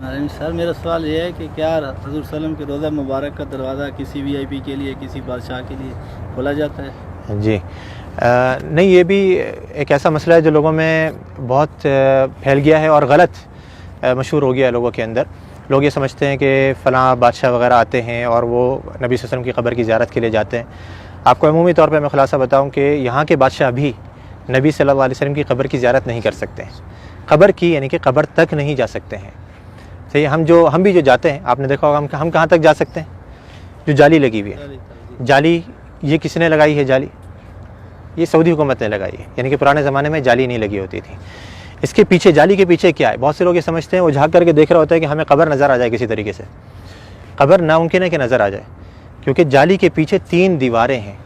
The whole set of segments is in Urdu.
سر میرا سوال یہ ہے کہ کیا حضور صلی اللہ علیہ وسلم کے روضہ مبارک کا دروازہ کسی وی آئی پی کے لیے، کسی بادشاہ کے لیے کھولا جاتا ہے؟ جی نہیں، یہ بھی ایک ایسا مسئلہ ہے جو لوگوں میں بہت پھیل گیا ہے اور غلط مشہور ہو گیا ہے لوگوں کے اندر۔ لوگ یہ سمجھتے ہیں کہ فلاں بادشاہ وغیرہ آتے ہیں اور وہ نبی صلی اللہ علیہ وسلم کی قبر کی زیارت کے لیے جاتے ہیں۔ آپ کو عمومی طور پہ میں خلاصہ بتاؤں کہ یہاں کے بادشاہ بھی نبی صلی اللہ علیہ وسلم کی قبر کی زیارت نہیں کر سکتے ہیں، قبر کی یعنی کہ قبر تک نہیں جا سکتے ہیں۔ صحیح، ہم بھی جو جاتے ہیں، آپ نے دیکھا ہوگا ہم کہاں تک جا سکتے ہیں؟ جو جالی لگی ہوئی ہے، جالی یہ کس نے لگائی ہے؟ جالی یہ سعودی حکومت نے لگائی ہے، یعنی کہ پرانے زمانے میں جالی نہیں لگی ہوتی تھی۔ اس کے پیچھے، جالی کے پیچھے کیا ہے؟ بہت سے لوگ یہ سمجھتے ہیں، وہ جھانک کر کے دیکھ رہا ہوتا ہے کہ ہمیں قبر نظر آ جائے کسی طریقے سے۔ قبر ناممکن ہے کہ نظر آ جائے، کیونکہ جالی کے پیچھے 3 دیواریں ہیں۔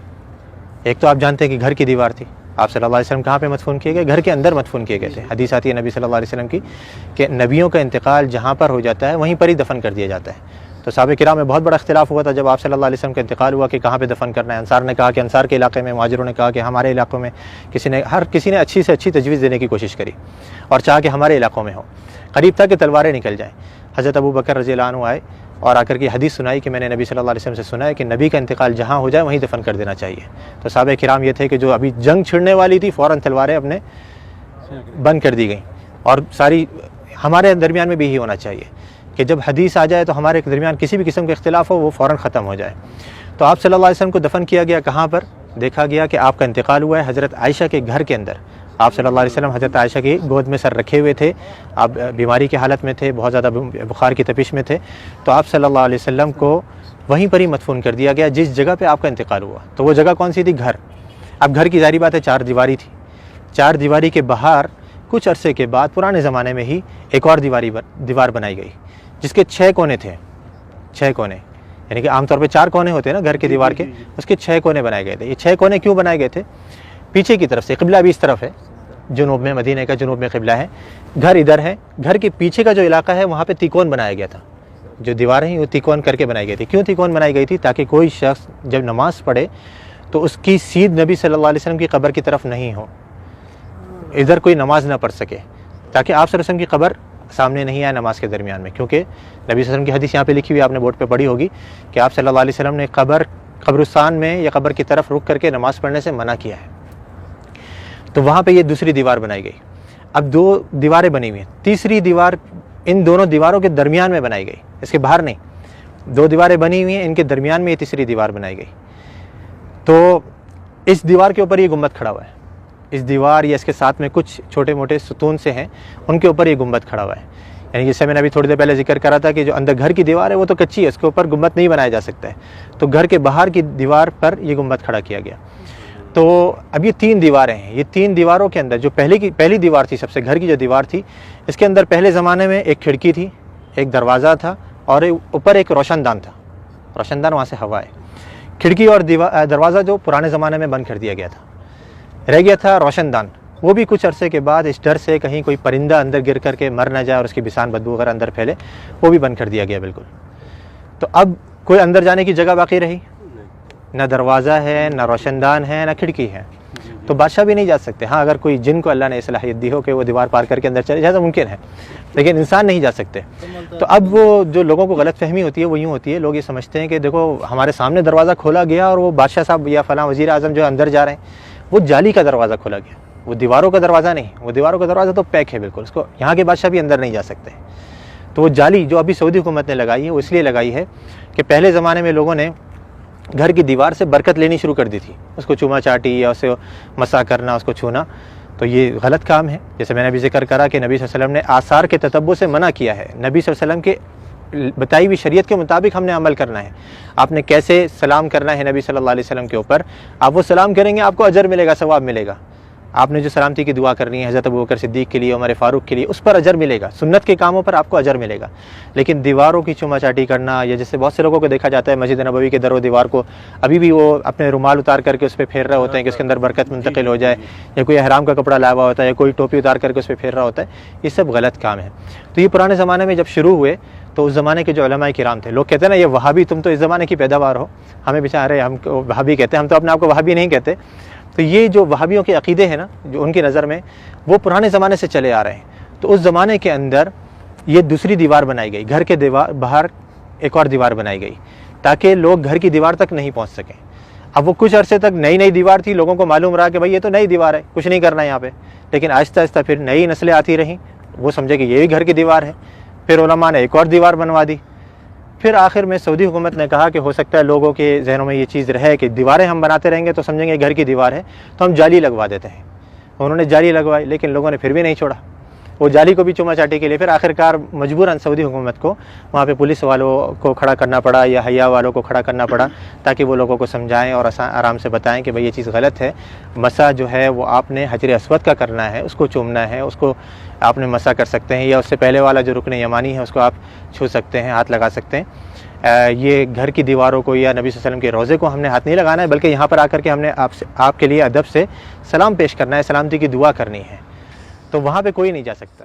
ایک تو آپ جانتے ہیں کہ گھر کی دیوار تھی، آپ صلی اللہ علیہ وسلم کہاں پہ مدفون کیے گئے؟ گھر کے اندر مدفون کیے گئے تھے۔ حدیث آتی ہے نبی صلی اللہ علیہ وسلم کی کہ نبیوں کا انتقال جہاں پر ہو جاتا ہے وہیں پر ہی دفن کر دیا جاتا ہے۔ تو صحابہ کرام میں بہت بڑا اختلاف ہوا تھا جب آپ صلی اللہ علیہ وسلم کا انتقال ہوا کہ کہاں پہ دفن کرنا ہے۔ انصار نے کہا کہ انصار کے علاقے میں، مہاجروں نے کہا کہ ہمارے علاقوں میں، ہر کسی نے اچھی سے اچھی تجویز دینے کی کوشش کری اور چاہا کہ ہمارے علاقوں میں ہو۔ قریب تھا کہ تلواریں نکل جائیں۔ حضرت ابو بکر رضی اللہ عنہ آئے اور آ کر کے حدیث سنائی کہ میں نے نبی صلی اللہ علیہ وسلم سے سنا ہے کہ نبی کا انتقال جہاں ہو جائے وہیں دفن کر دینا چاہیے۔ تو صحابہ کرام یہ تھے کہ جو ابھی جنگ چھڑنے والی تھی، فوراً تلواریں اپنے بند کر دی گئیں۔ اور ساری ہمارے درمیان میں بھی یہی ہونا چاہیے کہ جب حدیث آ جائے تو ہمارے درمیان کسی بھی قسم کا اختلاف ہو وہ فوراً ختم ہو جائے۔ تو آپ صلی اللہ علیہ وسلم کو دفن کیا گیا کہاں پر؟ دیکھا گیا کہ آپ کا انتقال ہوا ہے حضرت عائشہ کے گھر کے اندر۔ آپ صلی اللہ علیہ وسلم حضرت عائشہ کی گود میں سر رکھے ہوئے تھے، آپ بیماری کی حالت میں تھے، بہت زیادہ بخار کی تپش میں تھے۔ تو آپ صلی اللہ علیہ وسلم کو وہیں پر ہی مدفون کر دیا گیا جس جگہ پہ آپ کا انتقال ہوا۔ تو وہ جگہ کون سی تھی؟ گھر۔ اب گھر کی ظاہری بات ہے 4 دیواری تھی۔ 4 دیواری کے باہر کچھ عرصے کے بعد پرانے زمانے میں ہی ایک اور دیوار بنائی گئی جس کے 6 کونے تھے۔ 6 کونے، یعنی کہ عام طور پہ 4 کونے ہوتے ہیں نا گھر کے دیوار کے، اس کے 6 کونے بنائے گئے تھے۔ یہ 6 کونے کیوں بنائے گئے تھے؟ پیچھے کی طرف سے قبلہ بھی اس طرف ہے، جنوب میں، مدینہ کا جنوب میں قبلہ ہے، گھر ادھر ہے، گھر کے پیچھے کا جو علاقہ ہے وہاں پہ تیکون بنایا گیا تھا۔ جو دیواریں ہیں وہ تیکون کر کے بنائی گئی تھی۔ کیوں تیکون بنائی گئی تھی؟ تاکہ کوئی شخص جب نماز پڑھے تو اس کی سیدھ نبی صلی اللہ علیہ وسلم کی قبر کی طرف نہیں ہو، ادھر کوئی نماز نہ پڑھ سکے، تاکہ آپ صلی اللہ علیہ وسلم کی قبر سامنے نہیں آئے نماز کے درمیان میں۔ کیونکہ نبی صلی اللہ علیہ وسلم کی حدیث یہاں پہ لکھی ہوئی، آپ نے بورڈ پہ پڑھی ہوگی کہ آپ صلی اللہ علیہ وسلم نے قبرستان میں یا قبر کی طرف رک کر کے نماز پڑھنے سے منع کیا ہے۔ تو وہاں پہ یہ دوسری دیوار بنائی گئی۔ اب 2 دیواریں بنی ہوئی ہیں، تیسری دیوار ان دونوں دیواروں کے درمیان میں بنائی گئی، اس کے باہر نہیں۔ 2 دیواریں بنی ہوئی ہیں، ان کے درمیان میں یہ تیسری دیوار بنائی گئی۔ تو اس دیوار کے اوپر یہ گنبد کھڑا ہوا ہے۔ اس دیوار یا اس کے ساتھ میں کچھ چھوٹے موٹے ستون سے ہیں، ان کے اوپر یہ گنبد کھڑا ہوا ہے۔ یعنی جیسے میں نے ابھی تھوڑی دیر پہلے ذکر کرا تھا کہ جو اندر گھر کی دیوار ہے وہ تو کچی ہے، اس کے اوپر گنبد نہیں بنایا جا سکتا ہے۔ تو گھر کے باہر کی دیوار پر یہ گنبد کھڑا کیا گیا۔ تو اب یہ 3 دیواریں ہیں۔ یہ 3 دیواروں کے اندر جو پہلی دیوار تھی، سب سے گھر کی جو دیوار تھی، اس کے اندر پہلے زمانے میں ایک کھڑکی تھی، ایک دروازہ تھا اور اوپر ایک روشن دان تھا۔ روشن دان وہاں سے ہوا ہے۔ کھڑکی اور دروازہ جو پرانے زمانے میں بند کر دیا گیا تھا، رہ گیا تھا روشن دان۔ وہ بھی کچھ عرصے کے بعد اس ڈر سے کہیں کوئی پرندہ اندر گر کر کے مر نہ جائے اور اس کی بسان بدبو وغیرہ اندر پھیلے، وہ بھی بند کر دیا گیا بالکل۔ تو اب کوئی اندر جانے کی جگہ باقی رہی؟ نہ دروازہ ہے، نہ روشن دان ہے، نہ کھڑکی ہے۔ تو بادشاہ بھی نہیں جا سکتے۔ ہاں اگر کوئی جن کو اللہ نے صلاحیت دی ہو کہ وہ دیوار پار کر کے اندر چلے جائے تو ممکن ہے، لیکن انسان نہیں جا سکتے۔ تو اب وہ جو لوگوں کو غلط فہمی ہوتی ہے وہ یوں ہوتی ہے، لوگ یہ سمجھتے ہیں کہ دیکھو ہمارے سامنے دروازہ کھولا گیا اور وہ بادشاہ صاحب یا فلاں وزیر اعظم جو اندر جا رہے ہیں، وہ جالی کا دروازہ کھولا گیا، وہ دیواروں کا دروازہ نہیں۔ وہ دیواروں کا دروازہ تو پیک ہے بالکل، اس کو یہاں کے بادشاہ بھی اندر نہیں جا سکتے۔ تو وہ جالی جو ابھی سعودی حکومت نے لگائی ہے وہ اس لیے لگائی ہے کہ پہلے زمانے میں لوگوں نے گھر کی دیوار سے برکت لینی شروع کر دی تھی، اس کو چوما چاٹی یا اسے مسا کرنا، اس کو چھونا، تو یہ غلط کام ہے۔ جیسے میں نے ابھی ذکر کرا کہ نبی صلی اللہ علیہ وسلم نے آثار کے تتبع سے منع کیا ہے۔ نبی صلی اللہ علیہ وسلم کے بتائی ہوئی شریعت کے مطابق ہم نے عمل کرنا ہے۔ آپ نے کیسے سلام کرنا ہے نبی صلی اللہ علیہ وسلم کے اوپر، آپ وہ سلام کریں گے آپ کو اجر ملے گا، ثواب ملے گا۔ آپ نے جو سلامتی کی دعا کرنی ہے حضرت ابوبکر صدیق کے لیے، عمر فاروق کے لیے، اس پر اجر ملے گا، سنت کے کاموں پر آپ کو اجر ملے گا۔ لیکن دیواروں کی چوما چاٹی کرنا، یا جیسے بہت سے لوگوں کو دیکھا جاتا ہے مسجد نبوی کے در و دیوار کو ابھی بھی وہ اپنے رومال اتار کر کے اس پہ پھیر رہے ہوتے ہیں کہ اس کے اندر برکت منتقل ہو جائے، یا کوئی احرام کا کپڑا لایا ہوا ہوتا ہے، یا کوئی ٹوپی اتار کر کے اس پہ پھیر رہا ہوتا ہے، یہ سب غلط کام ہے۔ تو یہ پرانے زمانے میں جب شروع ہوئے تو اس زمانے کے جو علماء کرام تھے، لوگ کہتے ہیں نا یہ وہابی، تم تو اس زمانے کی پیداوار ہو، ہمیں بیچارے ہم کو وہابی کہتے ہیں، ہم تو اپنے آپ کو وہابی نہیں کہتے۔ تو یہ جو وہابیوں کے عقیدے ہیں نا، جو ان کی نظر میں وہ پرانے زمانے سے چلے آ رہے ہیں۔ تو اس زمانے کے اندر یہ دوسری دیوار بنائی گئی، گھر کے باہر ایک اور دیوار بنائی گئی تاکہ لوگ گھر کی دیوار تک نہیں پہنچ سکیں۔ اب وہ کچھ عرصے تک نئی دیوار تھی، لوگوں کو معلوم رہا کہ بھائی یہ تو نئی دیوار ہے، کچھ نہیں کرنا یہاں پہ، لیکن آہستہ آہستہ پھر نئی نسلیں آتی رہیں، وہ سمجھے کہ یہ بھی گھر کی دیوار ہے، پھر علماء نے ایک اور دیوار بنوا دی۔ پھر آخر میں سعودی حکومت نے کہا کہ ہو سکتا ہے لوگوں کے ذہنوں میں یہ چیز رہے کہ دیواریں ہم بناتے رہیں گے تو سمجھیں گے گھر کی دیوار ہے، تو ہم جالی لگوا دیتے ہیں۔ انہوں نے جالی لگوائی، لیکن لوگوں نے پھر بھی نہیں چھوڑا، وہ جالی کو بھی چوما چاٹی کے لیے پھر آخرکار مجبوراً سعودی حکومت کو وہاں پہ پولیس والوں کو کھڑا کرنا پڑا یا حیا والوں کو کھڑا کرنا پڑا تاکہ وہ لوگوں کو سمجھائیں اور آرام سے بتائیں کہ بھئی یہ چیز غلط ہے۔ مسح جو ہے وہ آپ نے حجر اسود کا کرنا ہے، اس کو چومنا ہے، اس کو آپ نے مسح کر سکتے ہیں، یا اس سے پہلے والا جو رکن یمانی ہے اس کو آپ چھو سکتے ہیں، ہاتھ لگا سکتے ہیں۔ یہ گھر کی دیواروں کو یا نبی صلی اللہ علیہ وسلم کے روضے کو ہم نے ہاتھ نہیں لگانا ہے، بلکہ یہاں پر آ کر کے ہم نے آپ کے لیے ادب سے سلام پیش کرنا ہے، سلامتی کی دعا کرنی ہے، تو وہاں پہ کوئی نہیں جا سکتا۔